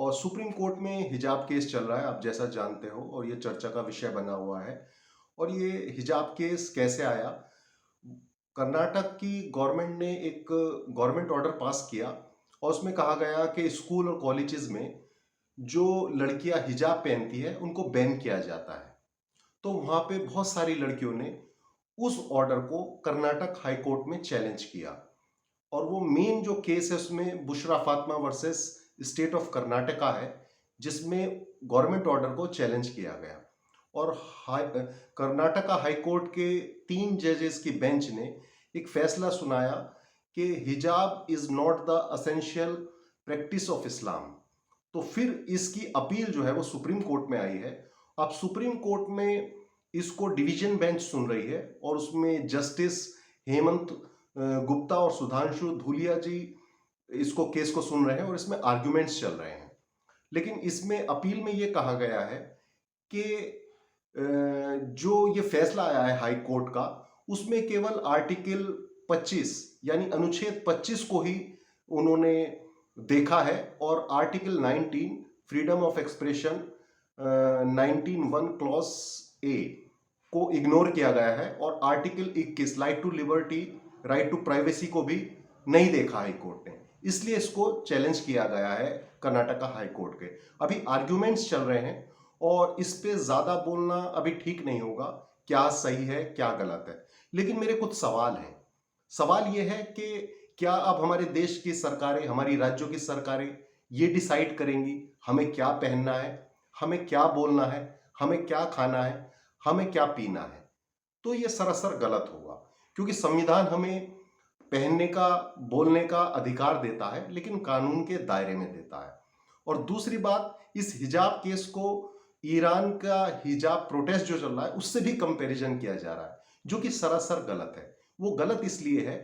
और supreme court में हिजाब केस चल रहा है, आप जैसा जानते हो, और ये चर्चा का विषय बना हुआ है। और ये हिजाब केस कैसे आया? कर्नाटक की गवर्नमेंट ने एक गवर्नमेंट ऑर्डर पास किया और उसमें कहा गया कि स्कूल और कॉलेजेस में जो लड़कियां हिजाब पहनती है उनको बैन किया जाता है। तो वहां पे बहुत सारी लड़कियों ने उस ऑर्डर को कर्नाटक हाई कोर्ट में चैलेंज किया। और वो मेन जो केस है उसमें Bushra Fatima versus state of Karnataka है, जिसमें गवर्नमेंट ऑर्डर को चैलेंज किया गया। और कर्नाटका हाई कोर्ट के 3 जजेस की बेंच ने एक फैसला सुनाया कि हिजाब is not the essential practice of Islam. तो फिर इसकी अपील जो है वो सुप्रीम कोर्ट में आई है। अब सुप्रीम कोर्ट में इसको डिवीजन बेंच सुन रही है और उसमें जस्टिस हेमंत गुप्ता और सुधांशु धूलिया जी इसको केस को सुन रहे हैं और इसमें आर्ग्यूमेंट्स चल रहे हैं। लेकिन इसमें अपील में ये कहा गया है कि जो ये फैसला आया है हाई कोर्ट का, उसमें केवल आर्टिकल 25 यानी अनुच्छेद 25 को ही उन्होंने देखा है और article 19 freedom of expression 19(1) clause A को इग्नोर किया गया है और article 21 right to liberty, right to privacy को भी नहीं देखा हाई कोर्ट ने। इसलिए इसको चैलेंज किया गया है कर्नाटका हाई कोर्ट के। अभी आर्ग्यूमेंट्स चल रहे हैं और इस पे ज्यादा बोलना अभी ठीक नहीं होगा, क्या सही है क्या गलत है। लेकिन मेरे कुछ सवाल हैं। सवाल यह है कि क्या अब हमारे देश की सरकारें, हमारी राज्यों की सरकारें ये डिसाइड करेंगी हमें क्या पहनना है, हमें क्या बोलना है, हमें क्या खाना है, हमें क्या पीना है? तो ये सरासर गलत होगा, क्योंकि संविधान हमें पहनने का, बोलने का अधिकार देता है, लेकिन कानून के दायरे में देता है। और दूसरी बात, इस हिजाब केस को ईरान का हिजाब प्रोटेस्ट जो चल रहा है उससे भी कंपैरिजन किया जा रहा है, जो कि सरासर गलत है। वो गलत इसलिए है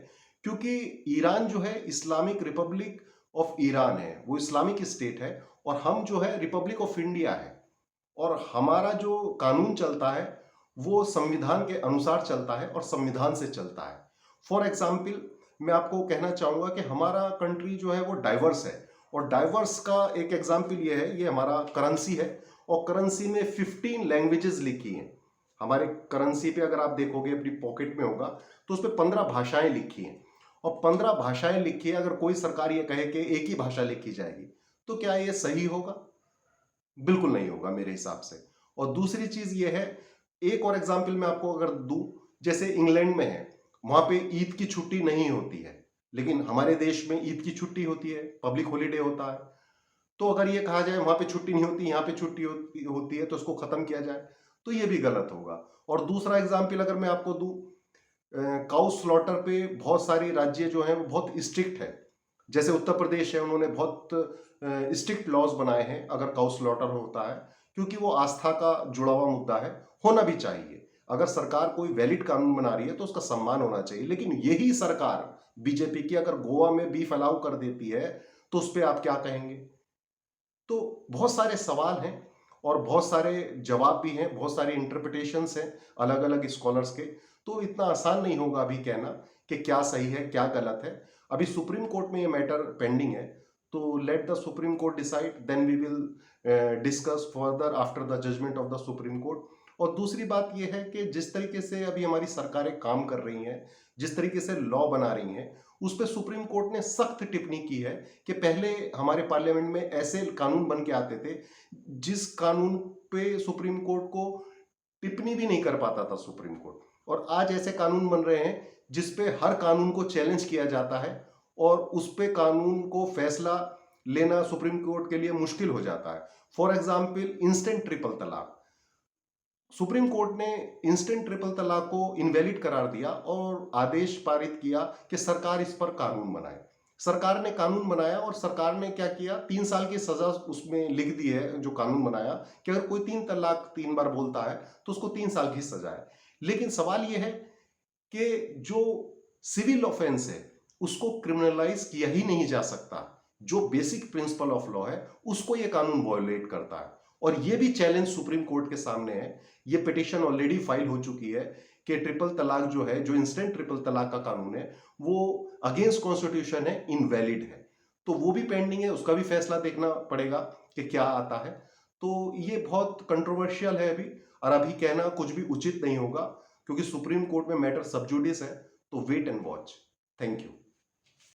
क्योंकि ईरान जो है इस्लामिक रिपब्लिक ऑफ ईरान है, वो इस्लामिक स्टेट है, और हम जो है रिपब्लिक ऑफ इंडिया है। और हमारा जो कानून चलता है वो संविधान के अनुसार चलता है और संविधान से चलता है। फॉर एग्जाम्पल, मैं आपको कहना चाहूंगा कि हमारा कंट्री जो है वो डाइवर्स है, और डाइवर्स का एक एग्जाम्पल ये है, ये हमारा करेंसी है और करेंसी में 15 लैंग्वेजेस लिखी हैं। हमारे करेंसी पे अगर आप देखोगे, अपनी पॉकेट में होगा, तो उस पर 15 भाषाएं लिखी हैं। और 15 भाषाएं लिखी है, अगर कोई सरकार ये कहे कि एक ही भाषा लिखी जाएगी, तो क्या ये सही होगा? बिल्कुल नहीं होगा मेरे हिसाब से। और दूसरी चीज ये है, एक और एग्जाम्पल मैं आपको अगर दूं, जैसे इंग्लैंड में है, वहां पे ईद की छुट्टी नहीं होती है, लेकिन हमारे देश में ईद की छुट्टी होती है, पब्लिक हॉलीडे होता है। तो अगर ये कहा जाए वहां पे छुट्टी नहीं होती, यहाँ पे छुट्टी होती है, तो उसको खत्म किया जाए, तो ये भी गलत होगा। और दूसरा एग्जाम्पल अगर मैं आपको दूं, काउ स्लॉटर पे बहुत सारे राज्य जो हैं वो बहुत स्ट्रिक्ट है। जैसे उत्तर प्रदेश है, उन्होंने बहुत स्ट्रिक्ट लॉज बनाए हैं अगर काउ स्लॉटर होता है, क्योंकि वो आस्था का जुड़ा हुआ मुद्दा है, होना भी चाहिए। अगर सरकार कोई वैलिड कानून बना रही है तो उसका सम्मान होना चाहिए। लेकिन यही सरकार बीजेपी की अगर गोवा में बीफ अलाउ कर देती है, तो उस पर आप क्या कहेंगे? तो बहुत सारे सवाल हैं और बहुत सारे जवाब भी हैं, बहुत सारे इंटरप्रिटेशंस हैं अलग अलग स्कॉलर्स के। तो इतना आसान नहीं होगा अभी कहना कि क्या सही है क्या गलत है। अभी सुप्रीम कोर्ट में ये मैटर पेंडिंग है, तो let the Supreme Court decide, then we will discuss further after the judgment of the Supreme Court. और दूसरी बात यह है कि जिस तरीके से अभी हमारी सरकारें काम कर रही हैं, जिस तरीके से लॉ बना रही हैं, उस पर सुप्रीम कोर्ट ने सख्त टिप्पणी की है कि पहले हमारे पार्लियामेंट में ऐसे कानून बन के आते थे जिस कानून पे सुप्रीम कोर्ट को टिप्पणी भी नहीं कर पाता था सुप्रीम कोर्ट, और आज ऐसे कानून बन रहे हैं जिसपे हर कानून को चैलेंज किया जाता है और उस पे कानून को फैसला लेना सुप्रीम कोर्ट के लिए मुश्किल हो जाता है। फॉर एग्जाम्पल, इंस्टेंट ट्रिपल तलाक, सुप्रीम कोर्ट ने इंस्टेंट ट्रिपल तलाक को इनवैलिड करार दिया और आदेश पारित किया कि सरकार इस पर कानून बनाए। सरकार ने कानून बनाया और सरकार ने क्या किया, 3 साल की सजा उसमें लिख दी है जो कानून बनाया, कि अगर कोई 3 तलाक 3 बार बोलता है तो उसको 3 साल की सजा है। लेकिन सवाल यह है कि जो सिविल ऑफेंस है उसको क्रिमिनलाइज किया ही नहीं जा सकता। जो बेसिक प्रिंसिपल ऑफ लॉ है उसको यह कानून वायोलेट करता है। और यह भी चैलेंज सुप्रीम कोर्ट के सामने है। ये पिटिशन ऑलरेडी फाइल हो चुकी है कि ट्रिपल तलाक जो है, जो इंस्टेंट ट्रिपल तलाक का कानून है, वो अगेंस्ट कॉन्स्टिट्यूशन है, इनवैलिड है। तो वो भी पेंडिंग है, उसका भी फैसला देखना पड़ेगा। कि क्या आता है। तो ये बहुत कंट्रोवर्शियल है अभी, और अभी कहना कुछ भी उचित नहीं होगा, क्योंकि सुप्रीम कोर्ट में मैटर सब जुडिस है। तो wait and watch. Thank you.